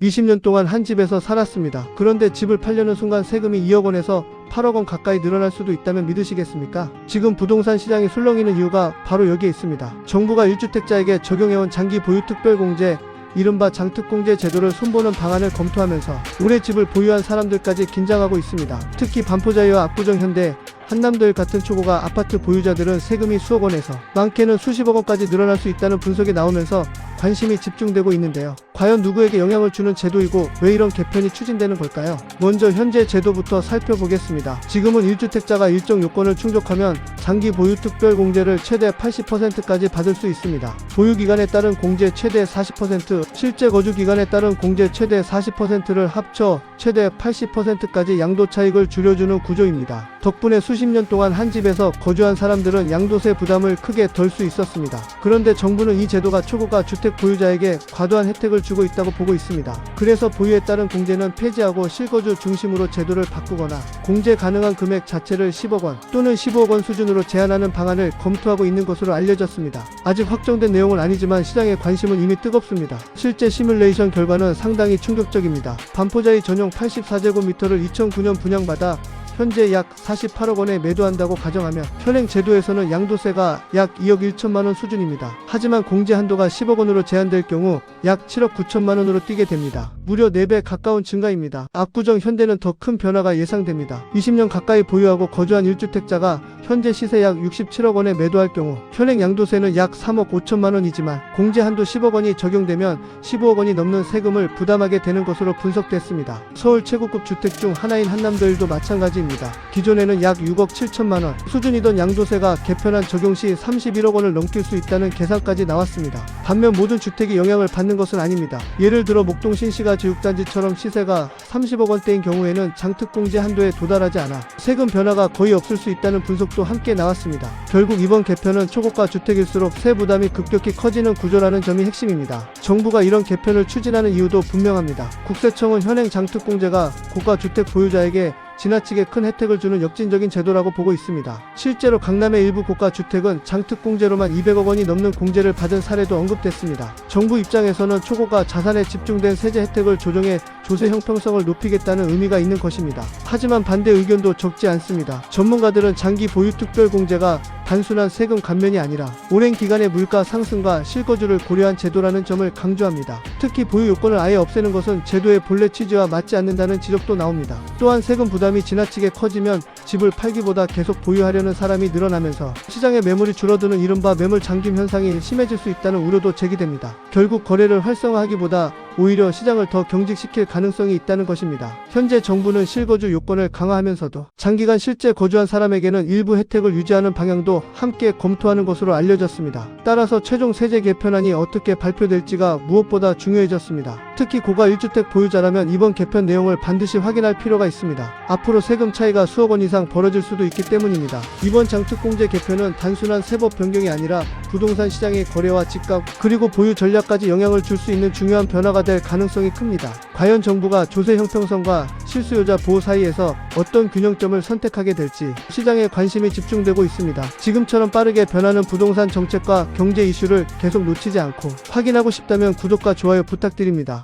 20년 동안 한 집에서 살았습니다. 그런데 집을 팔려는 순간 세금이 2억 원에서 8억 원 가까이 늘어날 수도 있다면 믿으시겠습니까? 지금 부동산 시장이 술렁이는 이유가 바로 여기에 있습니다. 정부가 1주택자에게 적용해온 장기 보유 특별공제, 이른바 장특공제 제도를 손보는 방안을 검토하면서 오래 집을 보유한 사람들까지 긴장하고 있습니다. 특히 반포자이와 압구정, 현대, 한남도일 같은 초고가 아파트 보유자들은 세금이 수억 원에서 많게는 수십억 원까지 늘어날 수 있다는 분석이 나오면서 관심이 집중되고 있는데요. 과연 누구에게 영향을 주는 제도이고 왜 이런 개편이 추진되는 걸까요? 먼저 현재 제도부터 살펴보겠습니다. 지금은 1주택자가 일정 요건을 충족하면 장기 보유 특별공제를 최대 80%까지 받을 수 있습니다. 보유기간에 따른 공제 최대 40%, 실제 거주기간에 따른 공제 최대 40%를 합쳐 최대 80%까지 양도 차익을 줄여주는 구조입니다. 덕분에 수십 년 동안 한 집에서 거주한 사람들은 양도세 부담을 크게 덜 수 있었습니다. 그런데 정부는 이 제도가 초고가 주택 보유자에게 과도한 혜택을 주고 있다고 보고 있습니다. 그래서 보유에 따른 공제는 폐지하고 실거주 중심으로 제도를 바꾸거나 공제 가능한 금액 자체를 10억 원 또는 15억 원 수준으로 제한하는 방안을 검토하고 있는 것으로 알려졌습니다. 아직 확정된 내용은 아니지만 시장의 관심은 이미 뜨겁습니다. 실제 시뮬레이션 결과는 상당히 충격적입니다. 반포자이 전용 84제곱미터를 2009년 분양받아 현재 약 48억 원에 매도한다고 가정하면 현행 제도에서는 양도세가 약 2억 1천만 원 수준입니다. 하지만 공제 한도가 10억 원으로 제한될 경우 약 7억 9천만 원으로 뛰게 됩니다. 무려 4배 가까운 증가입니다. 압구정, 현대는 더 큰 변화가 예상됩니다. 20년 가까이 보유하고 거주한 1주택자가 현재 시세 약 67억 원에 매도할 경우 현행 양도세는 약 3억 5천만 원이지만 공제 한도 10억 원이 적용되면 15억 원이 넘는 세금을 부담하게 되는 것으로 분석됐습니다. 서울 최고급 주택 중 하나인 한남도일도 마찬가지입니다. 기존에는 약 6억 7천만 원 수준이던 양도세가 개편안 적용 시 31억 원을 넘길 수 있다는 계산까지 나왔습니다. 반면 모든 주택이 영향을 받는 것은 아닙니다. 예를 들어 목동 신시가 지육단지처럼 시세가 30억 원대인 경우에는 장특공제 한도에 도달하지 않아 세금 변화가 거의 없을 수 있다는 분석도 함께 나왔습니다. 결국 이번 개편은 초고가 주택일수록 세 부담이 급격히 커지는 구조라는 점이 핵심입니다. 정부가 이런 개편을 추진하는 이유도 분명합니다. 국세청은 현행 장특공제가 고가 주택 보유자에게 지나치게 큰 혜택을 주는 역진적인 제도라고 보고 있습니다. 실제로 강남의 일부 고가 주택은 장특공제로만 200억 원이 넘는 공제를 받은 사례도 언급됐습니다. 정부 입장에서는 초고가 자산에 집중된 세제 혜택을 조정해 조세 형평성을 높이겠다는 의미가 있는 것입니다. 하지만 반대 의견도 적지 않습니다. 전문가들은 장기 보유 특별공제가 단순한 세금 감면이 아니라 오랜 기간의 물가 상승과 실거주를 고려한 제도라는 점을 강조합니다. 특히 보유 요건을 아예 없애는 것은 제도의 본래 취지와 맞지 않는다는 지적도 나옵니다. 또한 세금 부담이 지나치게 커지면 집을 팔기보다 계속 보유하려는 사람이 늘어나면서 시장의 매물이 줄어드는 이른바 매물 잠김 현상이 심해질 수 있다는 우려도 제기됩니다. 결국 거래를 활성화하기보다 오히려 시장을 더 경직시킬 가능성이 있다는 것입니다. 현재 정부는 실거주 요건을 강화하면서도 장기간 실제 거주한 사람에게는 일부 혜택을 유지하는 방향도 함께 검토하는 것으로 알려졌습니다. 따라서 최종 세제 개편안이 어떻게 발표될지가 무엇보다 중요해졌습니다. 특히 고가 1주택 보유자라면 이번 개편 내용을 반드시 확인할 필요가 있습니다. 앞으로 세금 차이가 수억 원 이상 벌어질 수도 있기 때문입니다. 이번 장특공제 개편은 단순한 세법 변경이 아니라 부동산 시장의 거래와 집값 그리고 보유 전략까지 영향을 줄 수 있는 중요한 변화가 될 가능성이 큽니다. 과연 정부가 조세 형평성과 실수요자 보호 사이에서 어떤 균형점을 선택하게 될지 시장에 관심이 집중되고 있습니다. 지금처럼 빠르게 변하는 부동산 정책과 경제 이슈를 계속 놓치지 않고 확인하고 싶다면 구독과 좋아요 부탁드립니다.